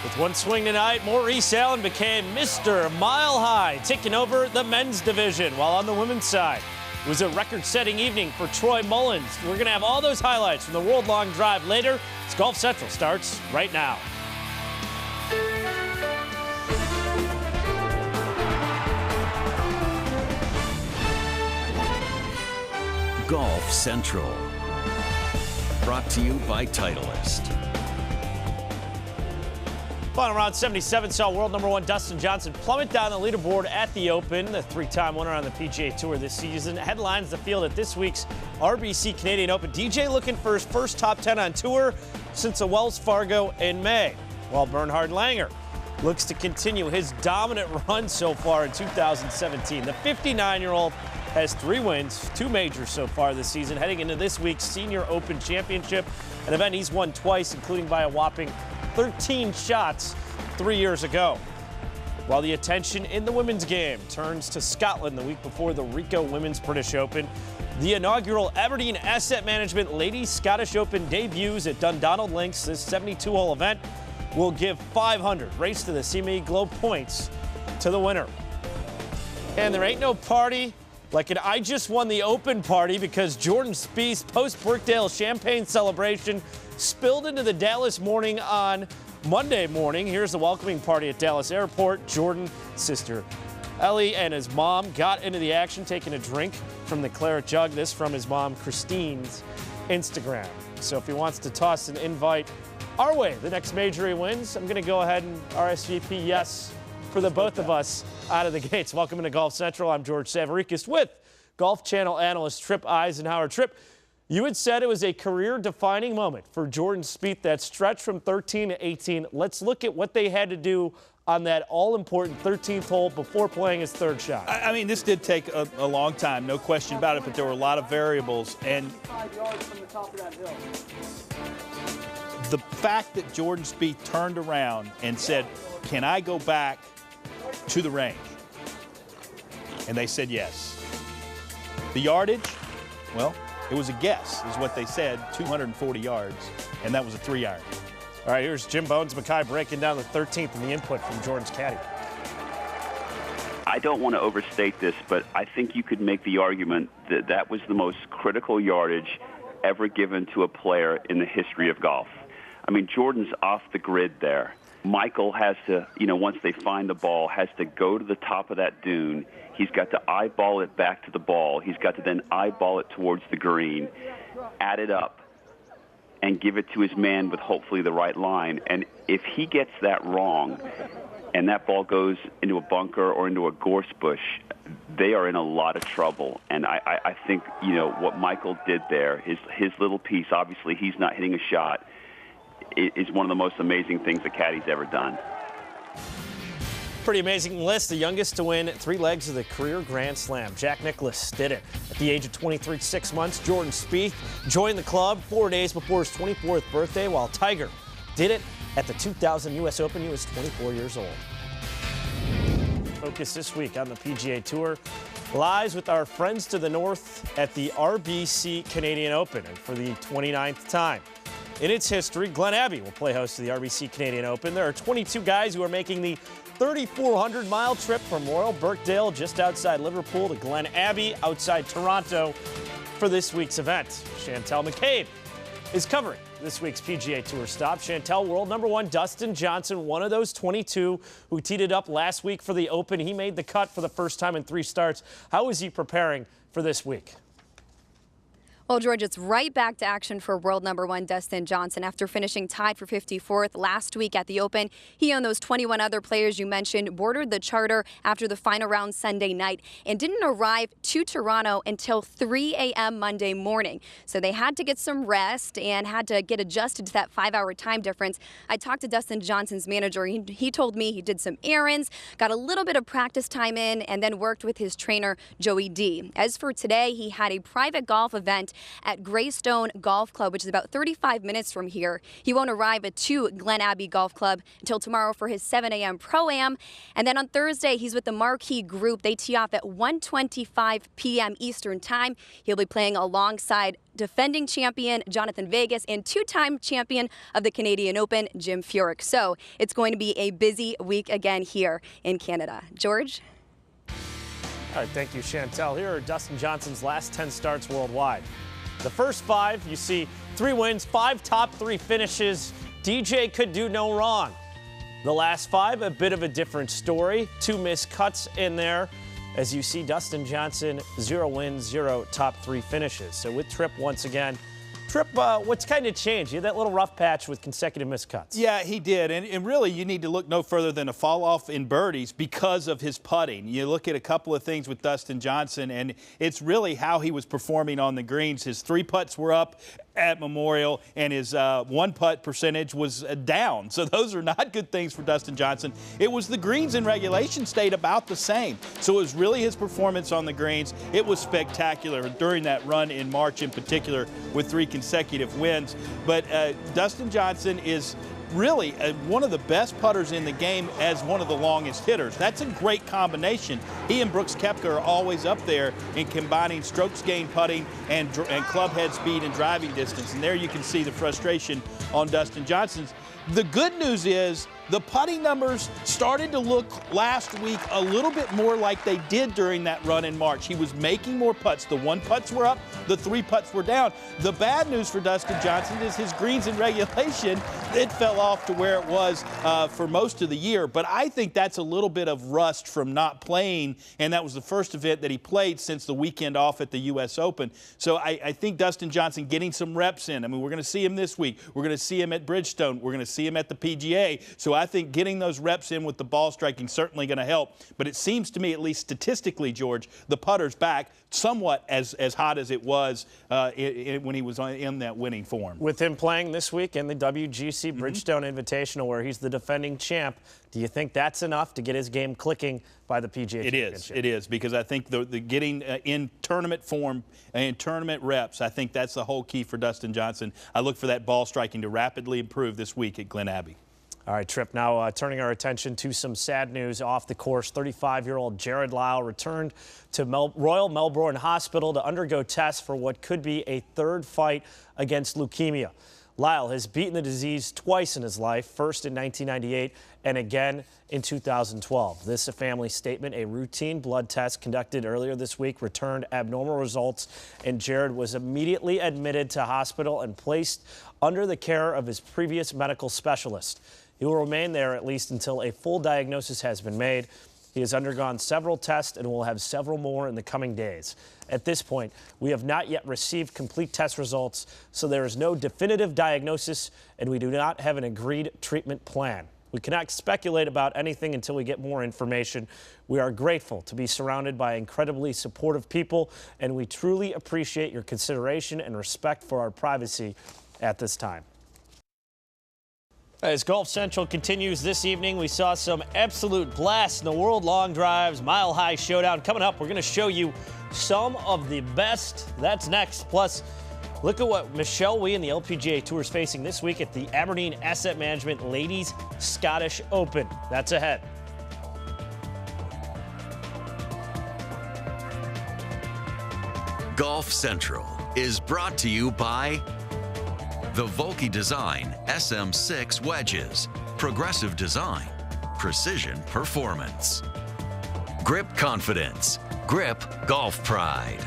With one swing tonight, Maurice Allen became Mr. Mile High, taking over the men's division, while on the women's side, it was a record-setting evening for Troy Mullins. We're going to have all those highlights from the World-Long Drive later. As Golf Central starts right now. Golf Central. Brought to you by Titleist. Final round 77 saw world number 1 Dustin Johnson plummet down the leaderboard at the Open. The three-time winner on the PGA Tour this season headlines the field at this week's RBC Canadian Open. DJ looking for his first top 10 on tour since the Wells Fargo in May, while Bernhard Langer looks to continue his dominant run so far in 2017. The 59-year-old has 3 wins, 2 majors so far this season, heading into this week's Senior Open Championship, an event he's won twice, including by a whopping 13 shots 3 years ago. While the attention in the women's game turns to Scotland the week before the Rico Women's British Open, the inaugural Aberdeen Asset Management Ladies Scottish Open debuts at Dundonald Links. This 72-hole event will give 500 Race to the CME Globe points to the winner. And there ain't no party like an I just won the Open party, because Jordan Spieth's post-Birkdale champagne celebration spilled into the Dallas morning on Monday morning. Here's the welcoming party at Dallas Airport. Jordan's sister Ellie and his mom got into the action, taking a drink from the claret jug. This from his mom Christine's Instagram. So if he wants to toss an invite our way the next major he wins, I'm going to go ahead and RSVP yes for the both of us out of the gates. Welcome to Golf Central. I'm George Savarickas with Golf Channel analyst Tripp Eisenhower. Tripp, you had said it was a career-defining moment for Jordan Spieth, that stretch from 13 to 18. Let's look at what they had to do on that all-important 13th hole before playing his third shot. I mean, this did take a long time, no question about it, but there were a lot of variables. And 5 yards from the top of that hill. The fact that Jordan Spieth turned around and said, "Can I go back to the range?" And they said yes. The yardage, well, it was a guess, is what they said, 240 yards, and that was a 3-iron. All right, here's Jim Bones Mackay breaking down the 13th and the input from Jordan's caddy. I don't want to overstate this, but I think you could make the argument that that was the most critical yardage ever given to a player in the history of golf. I mean, Jordan's off the grid there. Michael has to, once they find the ball, has to go to the top of that dune. He's got to eyeball it back to the ball. He's got to then eyeball it towards the green, add it up, and give it to his man with hopefully the right line. And if he gets that wrong and that ball goes into a bunker or into a gorse bush, they are in a lot of trouble. And I think, what Michael did there, his little piece, obviously he's not hitting a shot, is one of the most amazing things a caddy's ever done. Pretty amazing list. The youngest to win 3 legs of the career Grand Slam. Jack Nicklaus did it at the age of 23, 6 months. Jordan Spieth joined the club 4 days before his 24th birthday, while Tiger did it at the 2000 U.S. Open. He was 24 years old. Focus this week on the PGA Tour lies with our friends to the north at the RBC Canadian Open, and for the 29th time in its history, Glen Abbey will play host to the RBC Canadian Open. There are 22 guys who are making the 3,400-mile trip from Royal Birkdale, just outside Liverpool, to Glen Abbey, outside Toronto, for this week's event. Chantel McCabe is covering this week's PGA Tour stop. Chantel, world number 1 Dustin Johnson, one of those 22 who teed it up last week for the Open. He made the cut for the first time in 3 starts. How is he preparing for this week? Well, George, it's right back to action for world number 1 Dustin Johnson. After finishing tied for 54th last week at the Open, he and those 21 other players you mentioned boarded the charter after the final round Sunday night and didn't arrive to Toronto until 3 a.m. Monday morning. So they had to get some rest and had to get adjusted to that 5-hour time difference. I talked to Dustin Johnson's manager. He told me he did some errands, got a little bit of practice time in, and then worked with his trainer, Joey D. As for today, he had a private golf event at Greystone Golf Club, which is about 35 minutes from here. He won't arrive at 2 Glen Abbey Golf Club until tomorrow for his 7 a.m. Pro-Am. And then on Thursday, he's with the Marquee Group. They tee off at 1:25 p.m. Eastern Time. He'll be playing alongside defending champion Jonathan Vegas and 2-time champion of the Canadian Open, Jim Furyk. So it's going to be a busy week again here in Canada. George? All right, thank you, Chantel. Here are Dustin Johnson's last 10 starts worldwide. The first 5, you see 3 wins, 5 top 3 finishes. DJ could do no wrong. The last 5, a bit of a different story. 2 missed cuts in there. As you see, Dustin Johnson, 0 wins, 0 top 3 finishes. So with Tripp once again. Tripp, what's kind of changed? You had that little rough patch with consecutive missed cuts. Yeah, he did. And really, you need to look no further than a fall off in birdies because of his putting. You look at a couple of things with Dustin Johnson, and it's really how he was performing on the greens. His 3 putts were up at Memorial, and his 1-putt percentage was down. So those are not good things for Dustin Johnson. It was the greens in regulation stayed about the same. So it was really his performance on the greens. It was spectacular during that run in March in particular with 3 consecutive wins. But Dustin Johnson is really one of the best putters in the game as one of the longest hitters. That's a great combination. He and Brooks Koepka are always up there in combining strokes gained putting and club head speed and driving distance. And there you can see the frustration on Dustin Johnson's. The good news is the putting numbers started to look last week a little bit more like they did during that run in March. He was making more putts. The 1 putts were up, the 3 putts were down. The bad news for Dustin Johnson is his greens in regulation, it fell off to where it was for most of the year. But I think that's a little bit of rust from not playing, and that was the first event that he played since the weekend off at the U.S. Open. So I think Dustin Johnson getting some reps in. I mean, we're going to see him this week. We're going to see him at Bridgestone. We're going to see him at the PGA. So I think getting those reps in with the ball striking certainly going to help. But it seems to me, at least statistically, George, the putter's back somewhat as hot as it was when he was in that winning form. With him playing this week in the WGC Bridgestone Invitational, where he's the defending champ, do you think that's enough to get his game clicking by the PGA Championship? It is, because I think the getting in tournament form and tournament reps, I think that's the whole key for Dustin Johnson. I look for that ball striking to rapidly improve this week at Glen Abbey. All right, Tripp, now turning our attention to some sad news off the course. 35-year-old Jared Lyle returned to Royal Melbourne Hospital to undergo tests for what could be a 3rd fight against leukemia. Lyle has beaten the disease twice in his life, first in 1998 and again in 2012. This, a family statement. A routine blood test conducted earlier this week returned abnormal results, and Jared was immediately admitted to hospital and placed under the care of his previous medical specialist. He will remain there at least until a full diagnosis has been made. He has undergone several tests and will have several more in the coming days. At this point, we have not yet received complete test results, so there is no definitive diagnosis, and we do not have an agreed treatment plan. We cannot speculate about anything until we get more information. We are grateful to be surrounded by incredibly supportive people, and we truly appreciate your consideration and respect for our privacy at this time. As Golf Central continues this evening, we saw some absolute blasts in the World Long Drives Mile High Showdown. Coming up, we're going to show you some of the best. That's next. Plus, look at what Michelle Wie and the LPGA Tour is facing this week at the Aberdeen Asset Management Ladies Scottish Open. That's ahead. Golf Central is brought to you by the Volkey Design SM6 wedges, progressive design, precision performance. Grip Confidence, Grip Golf Pride.